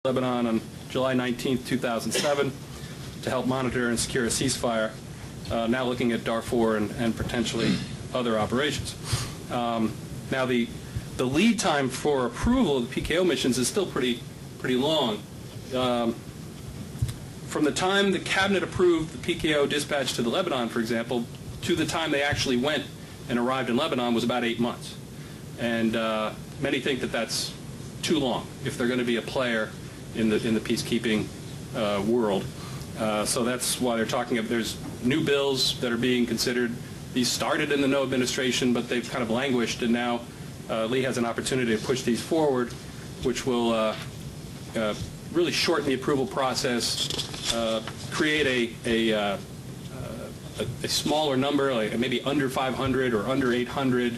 Lebanon on July 19th, 2007 to help monitor and secure a ceasefire, now looking at Darfur and potentially other operations. Now the lead time for approval of the PKO missions is still pretty long. From the time the cabinet approved the PKO dispatch to the Lebanon, for example, to the time they actually went and arrived in Lebanon was about 8 months. And many think that that's too long if they're going to be a player in the peacekeeping world. So that's why they're talking about there's new bills that are being considered. These started in the no administration, but they've kind of languished, and now Lee has an opportunity to push these forward, which will really shorten the approval process, create a smaller number, like maybe under 500 or under 800,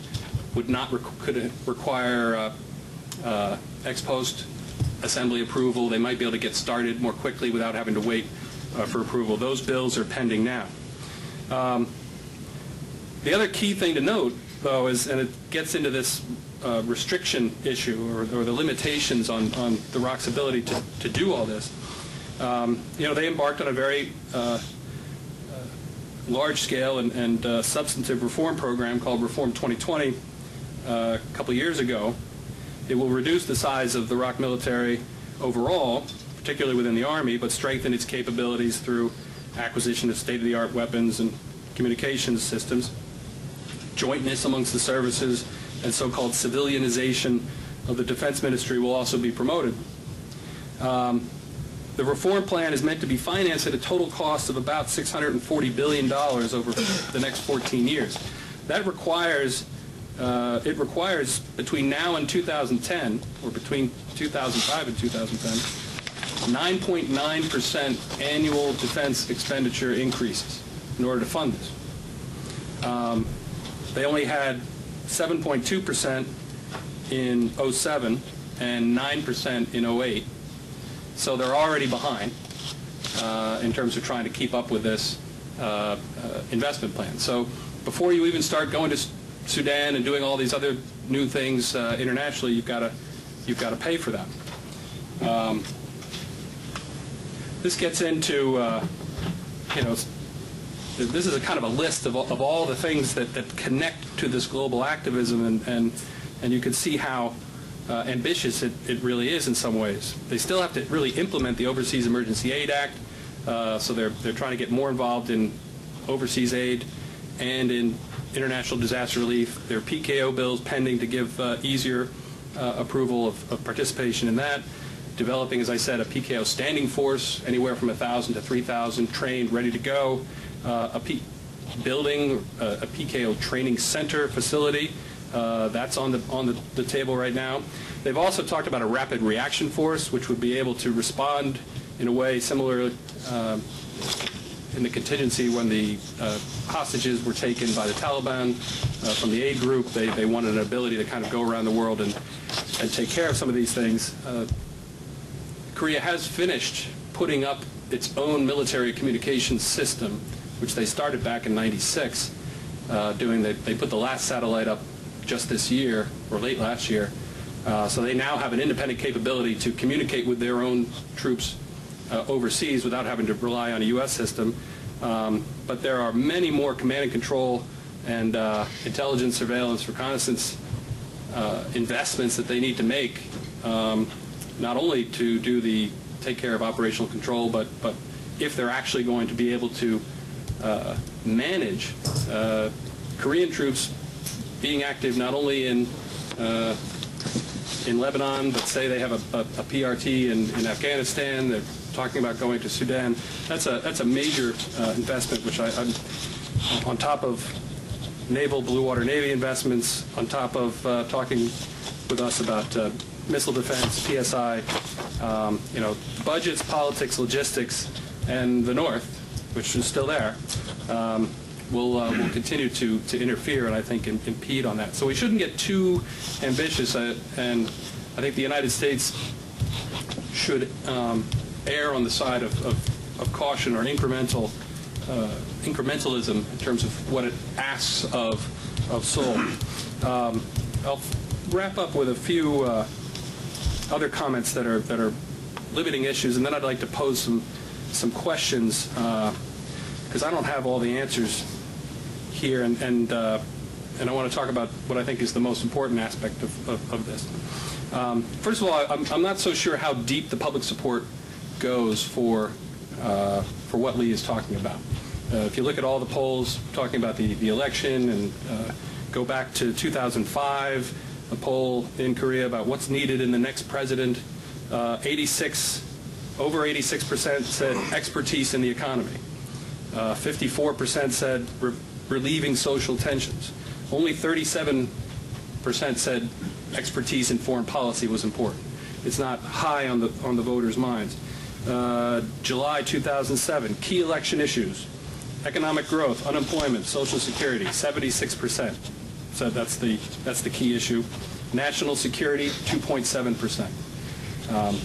could require ex post assembly approval. They might be able to get started more quickly without having to wait for approval. Those bills are pending now. The other key thing to note, though, is, and it gets into this restriction issue or the limitations on the ROC's ability to do all this. They embarked on a very large-scale and substantive reform program called Reform 2020 a couple years ago. It will reduce the size of the ROC military overall, particularly within the Army, but strengthen its capabilities through acquisition of state-of-the-art weapons and communications systems, jointness amongst the services, and so-called civilianization of the Defense Ministry will also be promoted. The reform plan is meant to be financed at a total cost of about $640 billion over the next 14 years. That requires it requires between now and 2010, or between 2005 and 2010, 9.9% annual defense expenditure increases in order to fund this. They only had 7.2% in 07 and 9% in 08. So they're already behind in terms of trying to keep up with this investment plan. So before you even start going to Sudan and doing all these other new things internationally, you've got to pay for that. This gets into this is a kind of a list of all the things that connect to this global activism, and you can see how ambitious it really is in some ways. They still have to really implement the Overseas Emergency Aid Act, so they're trying to get more involved in overseas aid and in international disaster relief. There are PKO bills pending to give easier approval of participation in that. Developing, as I said, a PKO standing force, anywhere from 1,000 to 3,000, trained, ready to go. Building a PKO training center facility. That's on the table right now. They've also talked about a rapid reaction force, which would be able to respond in a way similar in the contingency when the hostages were taken by the Taliban from the aid group. They wanted an ability to kind of go around the world and take care of some of these things. Korea has finished putting up its own military communications system, which they started back in '96. They put the last satellite up just this year, or late last year. So they now have an independent capability to communicate with their own troops overseas without having to rely on a U.S. system. But there are many more command and control and intelligence, surveillance, reconnaissance investments that they need to make, not only to take care of operational control, but if they're actually going to be able to manage Korean troops being active not only in Lebanon, but say they have a PRT in Afghanistan. They're talking about going to Sudan. That's a major investment, which I'm on top of naval, blue water Navy investments, on top of talking with us about missile defense, PSI, budgets, politics, logistics, and the North, which is still there, will continue to interfere and I think impede on that. So we shouldn't get too ambitious, and I think the United States should err on the side of caution or incrementalism in terms of what it asks of Seoul. I'll wrap up with a few other comments that are limiting issues, and then I'd like to pose some questions, because I don't have all the answers here, and I want to talk about what I think is the most important aspect of this. First of all, I'm not so sure how deep the public support goes for what Lee is talking about. If you look at all the polls talking about the election, and go back to 2005, a poll in Korea about what's needed in the next president, over 86% said expertise in the economy. 54% said relieving social tensions. Only 37% said expertise in foreign policy was important. It's not high on the voters' minds. July 2007, key election issues: economic growth, unemployment, Social Security. 76% said that's the key issue. National security, 2.7%.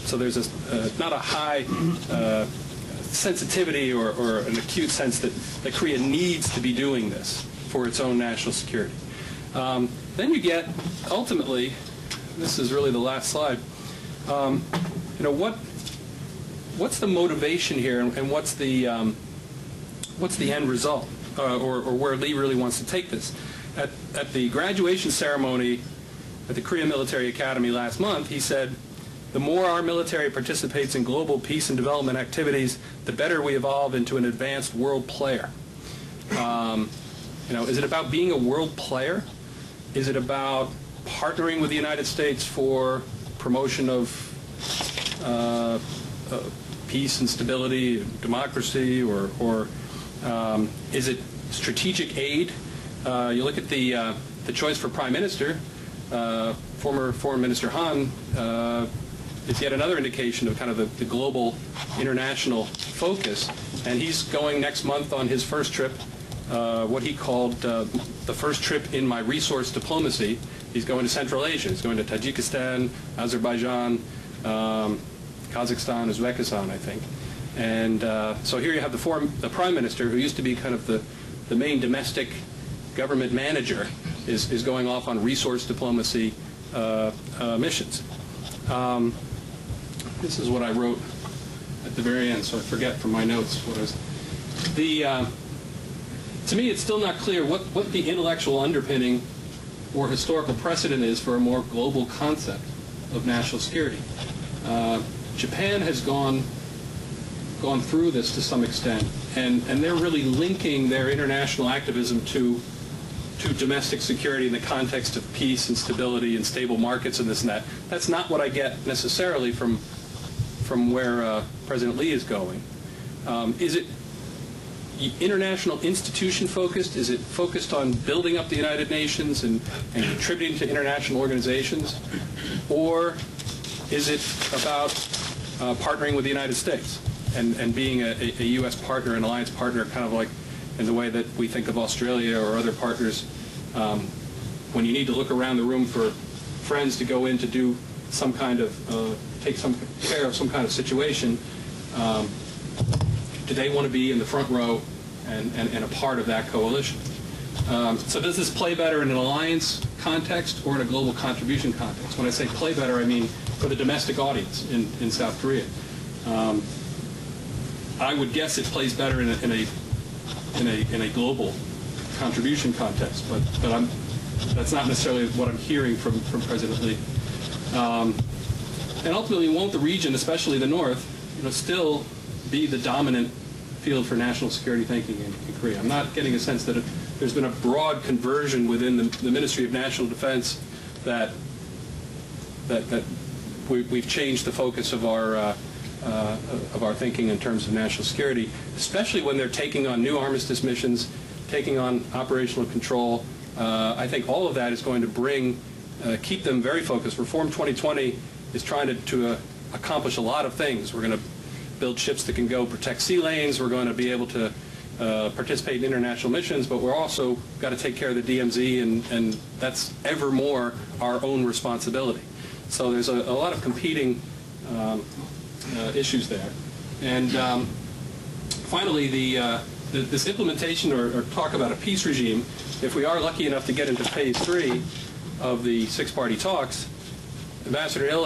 So there's not a high sensitivity or an acute sense that Korea needs to be doing this for its own national security. Then you get, ultimately, this is really the last slide, what's the motivation here, and what's the end result, or where Lee really wants to take this? At the graduation ceremony at the Korea Military Academy last month, he said, "The more our military participates in global peace and development activities, the better we evolve into an advanced world player." Is it about being a world player? Is it about partnering with the United States for promotion of peace and stability, democracy, or is it strategic aid? You look at the choice for Prime Minister, former Foreign Minister Han. It's yet another indication of kind of the global international focus, and he's going next month on his first trip, what he called the first trip in my resource diplomacy. He's going to Central Asia. He's going to Tajikistan, Azerbaijan, Kazakhstan, Uzbekistan, I think. And so here you have the Prime Minister, who used to be kind of the main domestic government manager, is going off on resource diplomacy missions. This is what I wrote at the very end, so I forget from my notes what I was. To me, it's still not clear what the intellectual underpinning or historical precedent is for a more global concept of national security. Japan has gone through this to some extent, and they're really linking their international activism to domestic security in the context of peace and stability and stable markets and this and that. That's not what I get necessarily from where President Lee is going. Is it international institution focused? Is it focused on building up the United Nations and contributing to international organizations? Or is it about partnering with the United States and being a U.S. partner, an alliance partner, kind of like in the way that we think of Australia or other partners, when you need to look around the room for friends to go in to do some kind of, take some care of some kind of situation, do they want to be in the front row and a part of that coalition? So does this play better in an alliance context or in a global contribution context? When I say play better, I mean for the domestic audience in South Korea. I would guess it plays better in a global contribution context, but that's not necessarily what I'm hearing from President Lee. And ultimately, won't the region, especially the North, still be the dominant field for national security thinking in Korea? I'm not getting a sense that there's been a broad conversion within the Ministry of National Defense that we've changed the focus of our thinking in terms of national security, especially when they're taking on new armistice missions, taking on operational control. I think all of that is going to keep them very focused. Reform 2020 is trying to accomplish a lot of things. We're going to build ships that can go protect sea lanes. We're going to be able to participate in international missions, but we're also got to take care of the DMZ, and that's ever more our own responsibility. So there's a lot of competing issues there. And finally, this implementation or talk about a peace regime, if we are lucky enough to get into phase 3 of the 6-party talks, Ambassador Ill